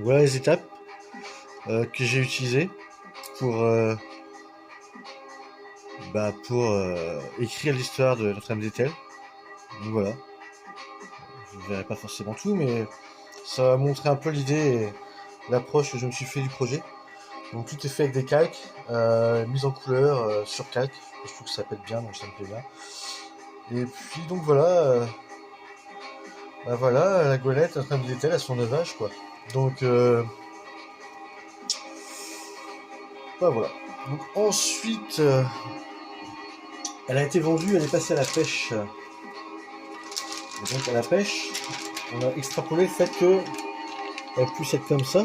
Voilà les étapes que j'ai utilisées pour, écrire l'histoire de Notre-Dame d'Étel. Donc voilà, je ne verrai pas forcément tout, mais ça va montrer un peu l'idée et l'approche que je me suis fait du projet. Donc tout est fait avec des calques, mise en couleur sur calque. Je trouve que ça pète bien, donc ça me plaît bien. Et puis donc voilà, voilà la goélette Notre-Dame d'Étel à son veuvage quoi. Donc voilà. Donc ensuite, elle a été vendue, elle est passée à la pêche. Et donc à la pêche, on a extrapolé le fait qu'elle puisse être comme ça.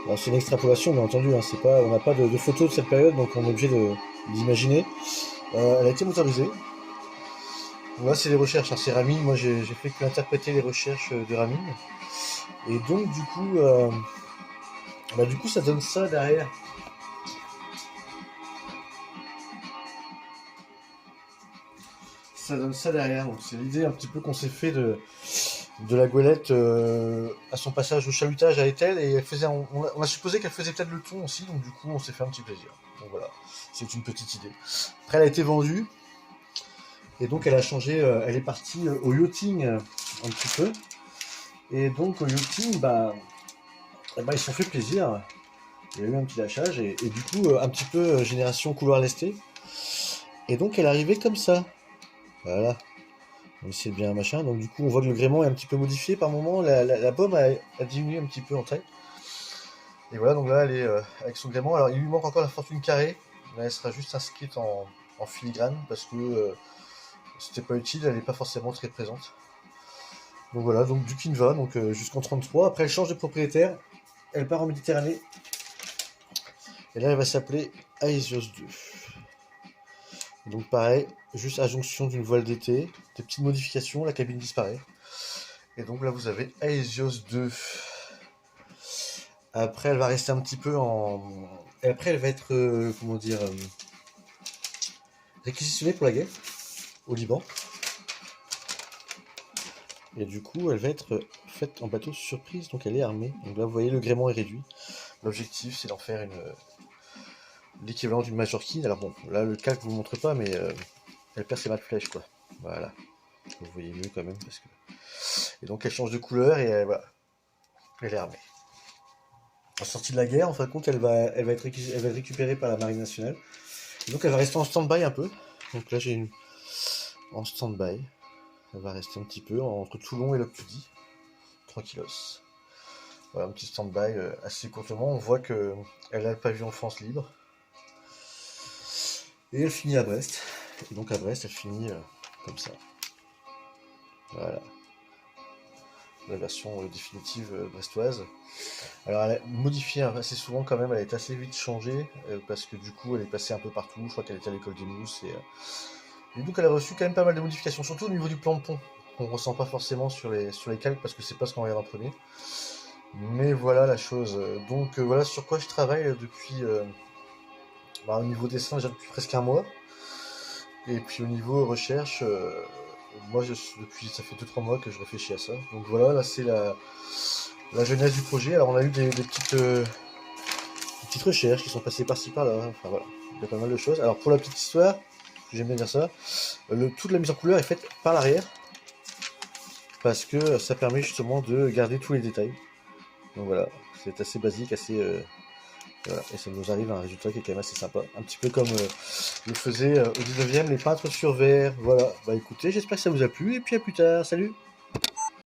Alors c'est une extrapolation bien entendu, hein, c'est pas, on n'a pas de photos de cette période, donc on est obligé d'imaginer. Elle a été motorisée. Donc là c'est les recherches, hein, c'est Ramine, moi j'ai fait que interpréter les recherches de Ramine. Et donc du coup ça donne ça derrière. Ça donne ça derrière, donc c'est l'idée un petit peu qu'on s'est fait de la goélette à son passage au chalutage à Etel, et elle faisait, on a supposé qu'elle faisait peut-être le ton aussi, donc du coup on s'est fait un petit plaisir. Donc voilà, c'est une petite idée. Après elle a été vendue, et donc elle a changé, elle est partie au yachting un petit peu, et donc au yachting, ils se sont fait plaisir, il y a eu un petit lâchage, et du coup un petit peu génération couloir lesté, et donc elle arrivait comme ça, voilà. C'est bien machin, donc du coup on voit que le gréement est un petit peu modifié par moment, la pomme a diminué un petit peu en taille. Et voilà, donc là elle est avec son gréement. Alors il lui manque encore la fortune carrée, mais elle sera juste inscrite en filigrane parce que c'était pas utile, elle n'est pas forcément très présente. Donc voilà, donc du Kinva, donc jusqu'en 33. Après elle change de propriétaire, elle part en Méditerranée. Et là elle va s'appeler Aesios 2. Donc pareil, juste adjonction d'une voile d'été, des petites modifications, la cabine disparaît. Et donc là vous avez Aesios 2. Après elle va rester un petit peu en... Et après elle va être, réquisitionnée pour la guerre, au Liban. Et du coup elle va être faite en bateau surprise, donc elle est armée. Donc là vous voyez le gréement est réduit. L'objectif c'est d'en faire l'équivalent d'une Majorquine. Alors bon, là le calque vous montre pas, mais elle perd ses mâts de flèche quoi. Voilà. Vous voyez mieux quand même parce que. Et donc elle change de couleur et voilà. Elle est armée. En sortie de la guerre, en fin de compte, elle va être récupérée par la Marine nationale. Et donc elle va rester en stand-by un peu. Donc là j'ai une en stand-by. Elle va rester un petit peu entre Toulon et Loctudy. Tranquillos. Voilà, un petit stand-by assez courtement. On voit que elle a le pavillon France libre. Et elle finit à Brest. Et donc à Brest, elle finit comme ça. Voilà. La version définitive brestoise. Alors elle a modifié assez souvent quand même, elle est assez vite changée, parce que du coup elle est passée un peu partout, je crois qu'elle était à l'école des mousses, et donc elle a reçu quand même pas mal de modifications, surtout au niveau du plan de pont, qu'on ressent pas forcément sur les calques, parce que c'est pas ce qu'on regarde en premier. Mais voilà la chose, donc voilà sur quoi je travaille depuis, au niveau dessin déjà depuis presque un mois, et puis au niveau recherche, moi depuis ça fait 2-3 mois que je réfléchis à ça, donc voilà, là c'est la jeunesse du projet. Alors on a eu des petites recherches qui sont passées par-ci par-là, enfin voilà, il y a pas mal de choses. Alors pour la petite histoire, j'aime bien dire ça, toute la mise en couleur est faite par l'arrière, parce que ça permet justement de garder tous les détails. Donc voilà, c'est assez basique, assez... voilà, et ça nous arrive à un résultat qui est quand même assez sympa. Un petit peu comme le faisaient au 19e les peintres sur verre. Voilà, bah écoutez, j'espère que ça vous a plu, et puis à plus tard, salut!